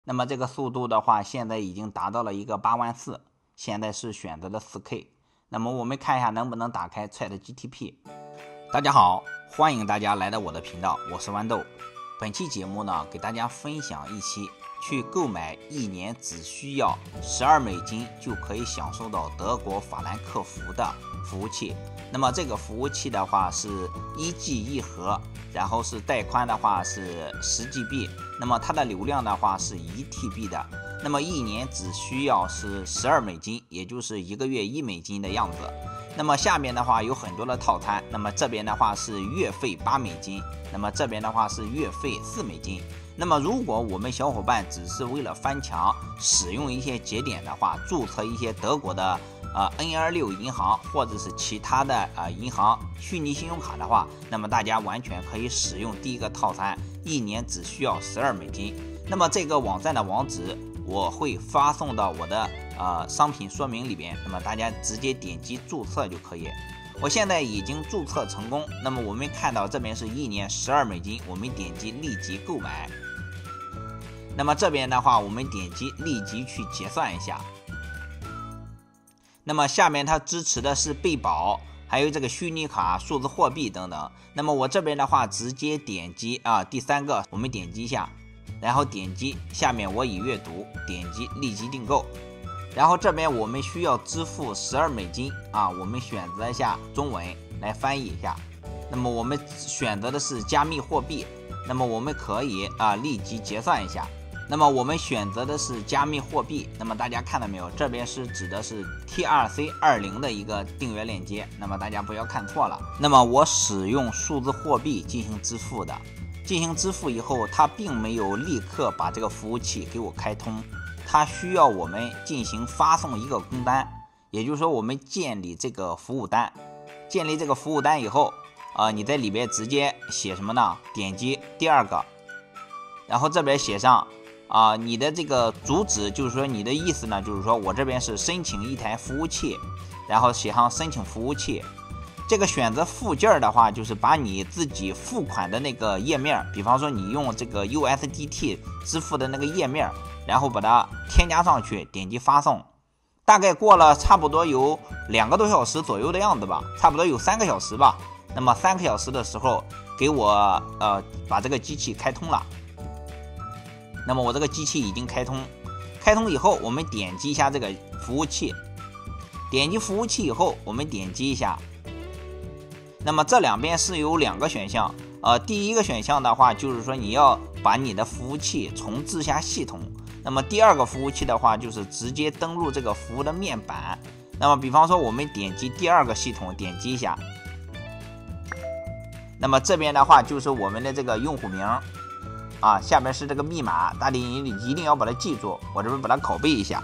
那么这个速度的话，现在已经达到了一个84000，现在是选择的 4K。那么我们看一下能不能打开 ChatGPT。大家好，欢迎大家来到我的频道，我是豌豆。本期节目呢，给大家分享一期去购买1年只需要$12就可以享受到德国法兰克福的服务器。那么这个服务器的话是1G 一盒，然后是带宽的话是10GB， 那么它的流量的话是1TB 的。那么1年只需要是$12，也就是1个月$1的样子。那么下面的话有很多的套餐，那么这边的话是月费$8，那么这边的话是月费$4。那么如果我们小伙伴只是为了翻墙使用一些节点的话，注册一些德国的N26银行或者是其他的银行虚拟信用卡的话，那么大家完全可以使用第一个套餐，1年只需要$12。那么这个网站的网址我会发送到我的商品说明里边，那么大家直接点击注册就可以。我现在已经注册成功，那么我们看到这边是1年$12，我们点击立即购买。那么这边的话，我们点击立即去结算一下。那么下面它支持的是贝宝，还有这个虚拟卡、数字货币等等。那么我这边的话，直接点击第3个，我们点击一下，然后点击下面我已阅读，点击立即订购。然后这边我们需要支付$12我们选择一下中文来翻译一下。那么我们选择的是加密货币，那么我们可以立即结算一下。那么我们选择的是加密货币，那么大家看到没有，这边是指的是 TRC20 的一个订阅链接，那么大家不要看错了。那么我使用数字货币进行支付的，进行支付以后，它并没有立刻把这个服务器给我开通，它需要我们进行发送一个工单，也就是说我们建立这个服务单。建立这个服务单以后你在里边直接写什么呢？点击第2个，然后这边写上你的这个主旨，就是说你的意思呢，就是说我这边是申请一台服务器，然后写上申请服务器。这个选择附件的话，就是把你自己付款的那个页面，比方说你用这个 USDT 支付的那个页面，然后把它添加上去，点击发送。大概过了差不多有2个多小时左右的样子吧，差不多有3个小时吧。那么3个小时的时候，给我把这个机器开通了。那么我这个机器已经开通以后，我们点击一下这个服务器，点击服务器以后，我们点击一下。那么这两边是有2个选项，第一个选项的话，就是说你要把你的服务器重置下系统。那么第2个服务器的话，就是直接登录这个服务的面板。那么比方说我们点击第2个系统，点击一下。那么这边的话就是我们的这个用户名下面是这个密码，大家一定要把它记住，我这边把它拷贝一下，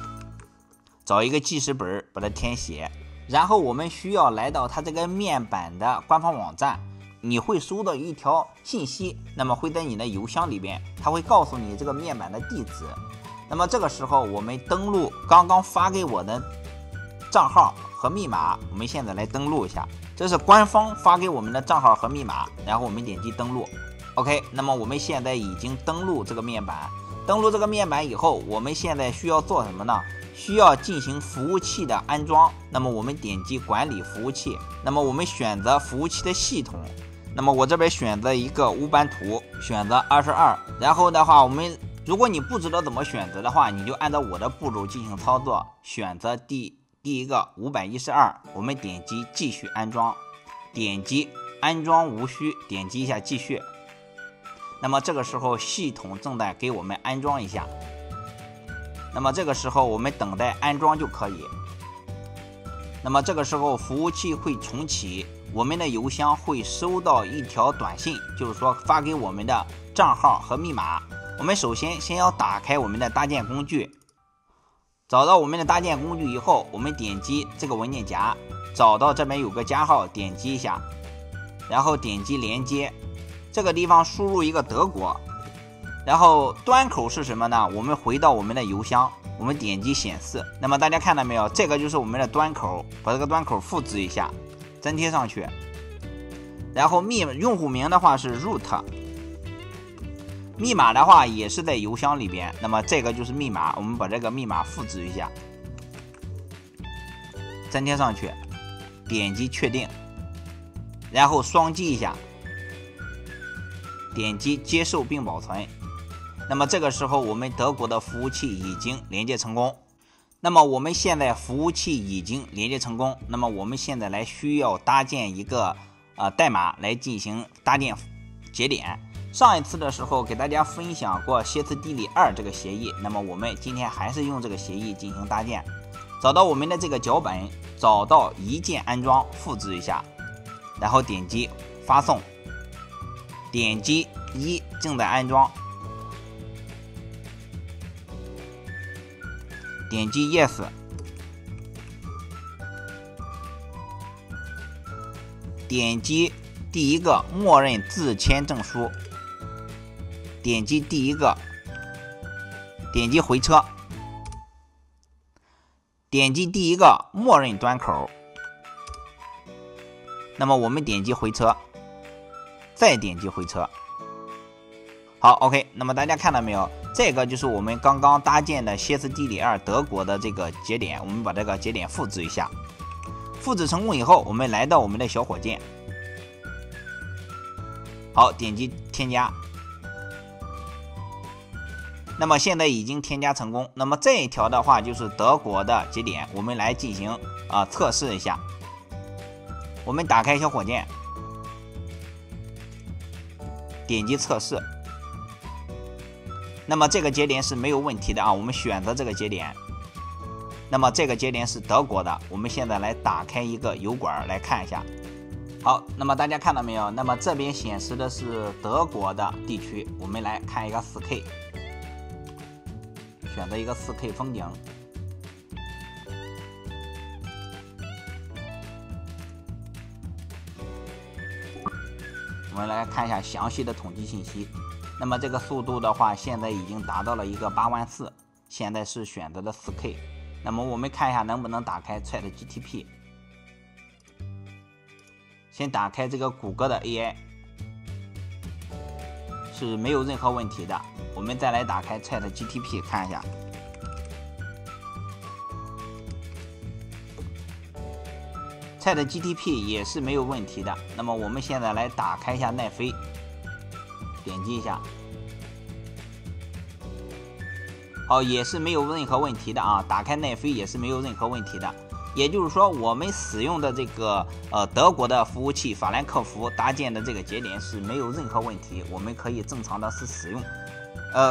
找一个记事本把它填写。然后我们需要来到它这个面板的官方网站，你会收到一条信息，那么会在你的邮箱里边，它会告诉你这个面板的地址。那么这个时候我们登录刚刚发给我的账号和密码，我们现在来登录一下，这是官方发给我们的账号和密码，然后我们点击登录。OK， 那么我们现在已经登录这个面板，登录这个面板以后，我们现在需要做什么呢？需要进行服务器的安装。那么我们点击管理服务器，那么我们选择服务器的系统，那么我这边选择一个乌班图，选择22，然后的话如果你不知道怎么选择的话，你就按照我的步骤进行操作，选择第一个512，我们点击继续安装，点击安装无需，点击一下继续。那么这个时候系统正在给我们安装一下，那么这个时候我们等待安装就可以。那么这个时候服务器会重启，我们的邮箱会收到一条短信，就是说发给我们的账号和密码。我们首先要打开我们的搭建工具，找到我们的搭建工具以后，我们点击这个文件夹，找到这边有个加号，点击一下，然后点击连接，这个地方输入一个德国，然后端口是什么呢？我们回到我们的邮箱，我们点击显示。那么大家看到没有，这个就是我们的端口，把这个端口复制一下，粘贴上去。然后用户名的话是 root，密码的话也是在邮箱里边，那么这个就是密码，我们把这个密码复制一下，粘贴上去，点击确定，然后双击一下，点击接受并保存。那么这个时候我们德国的服务器已经连接成功。那么我们现在服务器已经连接成功，那么我们现在需要搭建一个代码来进行搭建节点。上一次的时候给大家分享过歇斯底里2这个协议，那么我们今天还是用这个协议进行搭建。找到我们的这个脚本，找到一键安装，复制一下，然后点击发送，点击正在安装，点击 Yes， 点击第一个默认自签证书，点击第一个，点击回车，点击第一个默认端口，那么我们点击回车，再点击回车。好 OK， 那么大家看到没有，这个就是我们刚刚搭建的歇斯底里2德国的这个节点，我们把这个节点复制一下，复制成功以后，我们来到我们的小火箭，好，点击添加，那么现在已经添加成功。那么这一条的话就是德国的节点，我们来进行测试一下。我们打开小火箭，点击测试，那么这个节点是没有问题的啊，我们选择这个节点。那么这个节点是德国的，我们现在来打开一个油管来看一下。好，那么大家看到没有？那么这边显示的是德国的地区，我们来看一个 4K， 选择一个 4K 风景。我们来看一下详细的统计信息。那么这个速度的话，现在已经达到了一个84000，现在是选择的 4K。那么我们看一下能不能打开 ChatGPT。先打开这个谷歌的 AI， 是没有任何问题的。我们再来打开 ChatGPT 看一下。ChatGPT 也是没有问题的。那么我们现在来打开一下奈飞，点击一下，好，也是没有任何问题的啊。打开奈飞也是没有任何问题的。也就是说，我们使用的这个德国的服务器法兰克福搭建的这个节点是没有任何问题，我们可以正常的使用。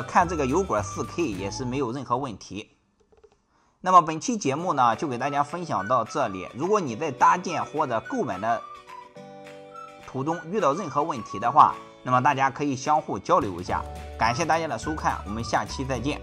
看这个油管 4K 也是没有任何问题。那么本期节目呢，就给大家分享到这里。如果你在搭建或者购买的途中遇到任何问题的话，那么大家可以相互交流一下。感谢大家的收看，我们下期再见。